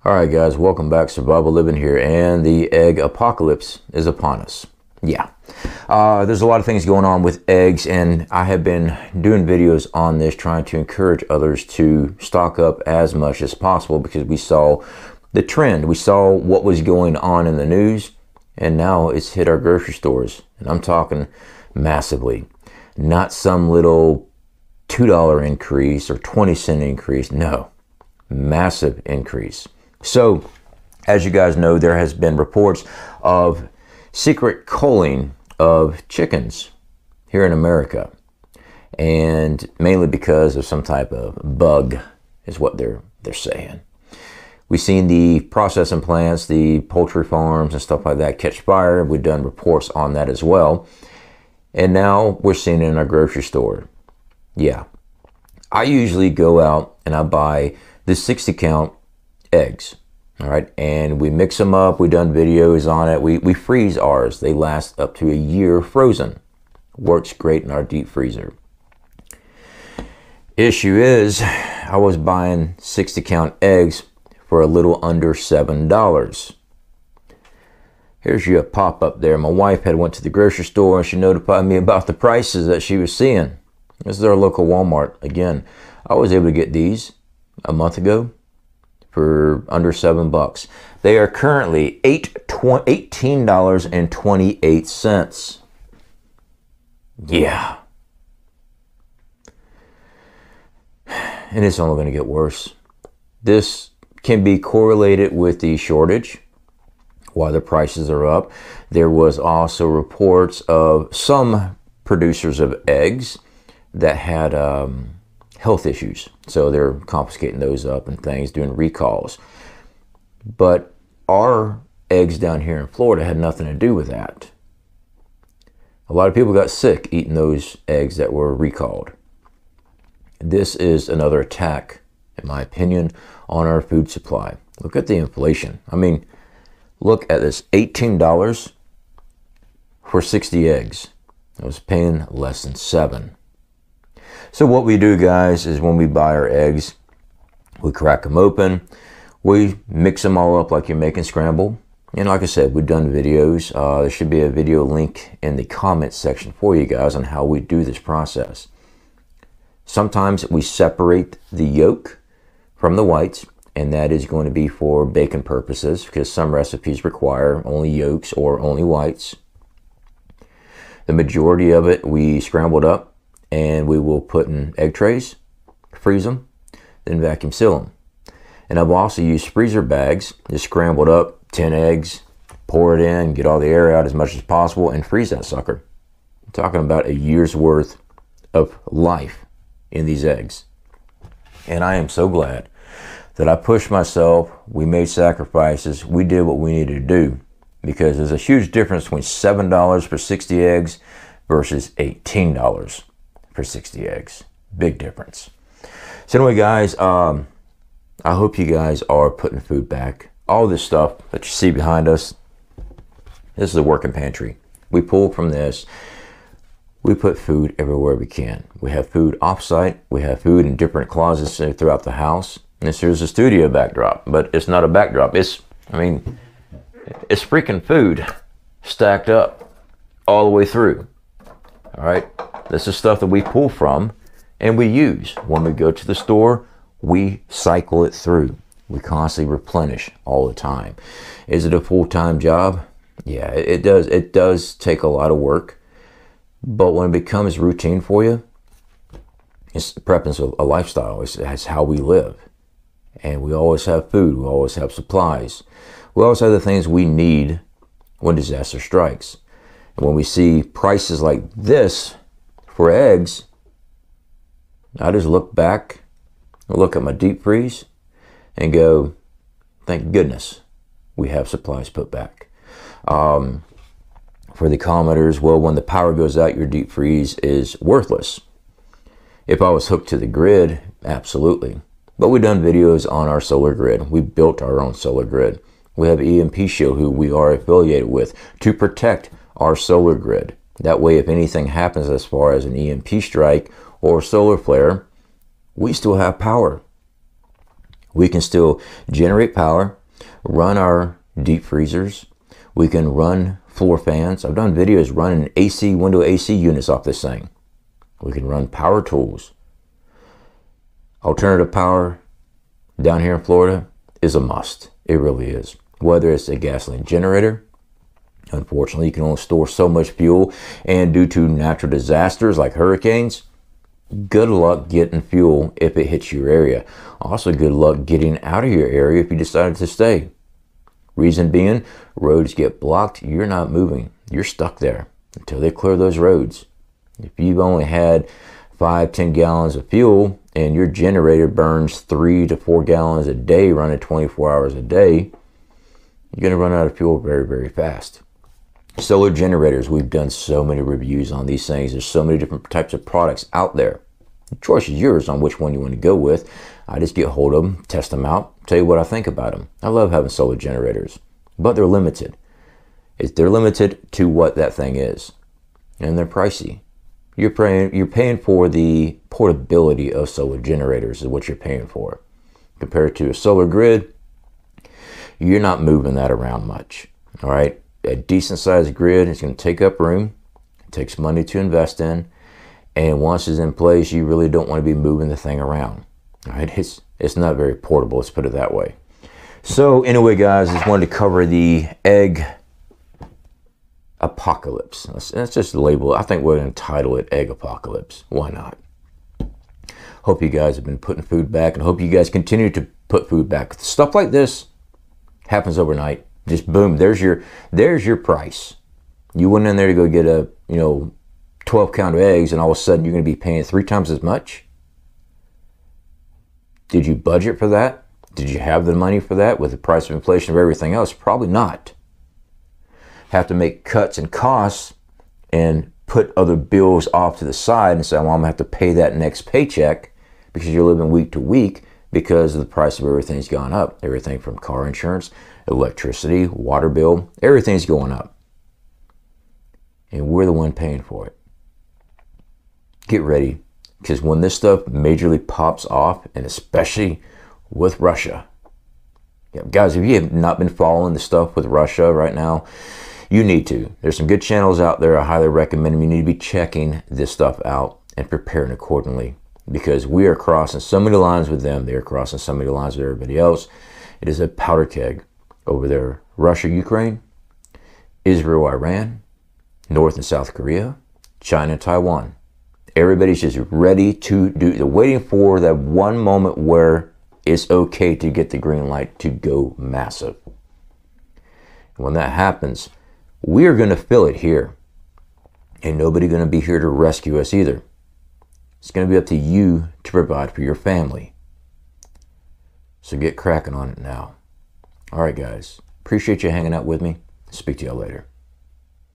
Alright guys, welcome back. Survival Living here, and the egg apocalypse is upon us. Yeah, there's a lot of things going on with eggs, and I have been doing videos on this trying to encourage others to stock up as much as possible, because we saw the trend, we saw what was going on in the news, and now it's hit our grocery stores, and I'm talking massively. Not some little $2 increase or 20-cent increase, no, massive increase. So, as you guys know, there has been reports of secret culling of chickens here in America, and mainly because of some type of bug is what they're saying. We've seen the processing plants, the poultry farms and stuff like that catch fire. We've done reports on that as well, and now we're seeing it in our grocery store. Yeah, I usually go out and I buy the 60 count eggs, all right, and we mix them up. We've done videos on it. We freeze ours. They last up to a year frozen. Works great in our deep freezer. Issue is, I was buying 60 count eggs for a little under $7. Here's your pop-up there. My wife had went to the grocery store and she notified me about the prices that she was seeing. This is our local Walmart. Again, I was able to get these a month ago for under $7. They are currently $18.28. Yeah. And it's only going to get worse. This can be correlated with the shortage, why the prices are up. There was also reports of some producers of eggs that had health issues, so they're confiscating those up and things, doing recalls. But our eggs down here in Florida had nothing to do with that. A lot of people got sick eating those eggs that were recalled. This is another attack, in my opinion, on our food supply. Look at the inflation. I mean, look at this, $18 for 60 eggs. I was paying less than $7. So what we do, guys, is when we buy our eggs, we crack them open, we mix them all up like you're making scramble. And like I said, we've done videos. There should be a video link in the comments section for you guys on how we do this process. Sometimes we separate the yolk from the whites, and that is going to be for bacon purposes, because some recipes require only yolks or only whites. The majority of it we scrambled up, and we will put in egg trays, freeze them, then vacuum seal them. And I've also used freezer bags, just scrambled up 10 eggs, pour it in, get all the air out as much as possible, and freeze that sucker. I'm talking about a year's worth of life in these eggs. And I am so glad that I pushed myself, we made sacrifices, we did what we needed to do, because there's a huge difference between $7 for 60 eggs versus $18 for 60 eggs. Big difference. So anyway, guys, I hope you guys are putting food back. All this stuff that you see behind us, this is a working pantry. We pull from this. We put food everywhere we can. We have food off-site. We have food in different closets throughout the house. And this here's a studio backdrop, but it's not a backdrop. It's freaking food stacked up all the way through. All right. This is stuff that we pull from and we use. When we go to the store, we cycle it through. We constantly replenish all the time. Is it a full-time job? Yeah, it does. It does take a lot of work. But when it becomes routine for you, prepping's a lifestyle. It's how we live. And we always have food. We always have supplies. We always have the things we need when disaster strikes. And when we see prices like this for eggs, I just look back, look at my deep freeze, and go, thank goodness we have supplies put back. For the commenters, well, when the power goes out, your deep freeze is worthless. If I was hooked to the grid, absolutely. But we've done videos on our solar grid. We built our own solar grid. We have EMP Shield, who we are affiliated with, to protect our solar grid. That way, if anything happens as far as an EMP strike or solar flare, we still have power. We can still generate power, run our deep freezers. We can run floor fans. I've done videos running AC, window AC units off this thing. We can run power tools. Alternative power down here in Florida is a must. It really is. Whether it's a gasoline generator, unfortunately, you can only store so much fuel, and due to natural disasters like hurricanes, good luck getting fuel if it hits your area. Also, good luck getting out of your area if you decided to stay. Reason being, roads get blocked, you're not moving. You're stuck there until they clear those roads. If you've only had 5-10 gallons of fuel and your generator burns 3 to 4 gallons a day running 24 hours a day, you're going to run out of fuel very, very fast. Solar generators, we've done so many reviews on these things. There's so many different types of products out there. The choice is yours on which one you want to go with. I just get hold of them, test them out, tell you what I think about them. I love having solar generators, but they're limited. They're limited to what that thing is, and they're pricey. You're paying for the portability of solar generators is what you're paying for. Compared to a solar grid, you're not moving that around much. All right, a decent sized grid is going to take up room. It takes money to invest in, and once it's in place, you really don't want to be moving the thing around. All right, it's not very portable. Let's put it that way. So anyway, guys, I just wanted to cover the egg apocalypse. Let's just label it. I think we're going to title it Egg Apocalypse. Why not? Hope you guys have been putting food back, and hope you guys continue to put food back. Stuff like this happens overnight. Just boom, there's your price. You went in there to go get a 12 count of eggs, and all of a sudden you're going to be paying 3 times as much. Did you budget for that? Did you have the money for that with the price of inflation of everything else? Probably not. Have to make cuts in costs and put other bills off to the side and say, well, I'm gonna have to pay that next paycheck because you're living week to week because of the price of everything's gone up. Everything from car insurance, electricity, water bill, everything's going up. And we're the one paying for it. Get ready, because when this stuff majorly pops off, and especially with Russia, guys, if you have not been following the stuff with Russia right now, you need to. There's some good channels out there. I highly recommend them. You need to be checking this stuff out and preparing accordingly, because we are crossing so many lines with them. They're crossing so many lines with everybody else. It is a powder keg over there. Russia, Ukraine, Israel, Iran, North and South Korea, China, and Taiwan. Everybody's just ready to do, they're waiting for that one moment where it's okay to get the green light to go massive. When that happens, we are going to feel it here. Ain't nobody going to be here to rescue us either. It's going to be up to you to provide for your family. So get cracking on it now. All right, guys. Appreciate you hanging out with me. Speak to y'all later.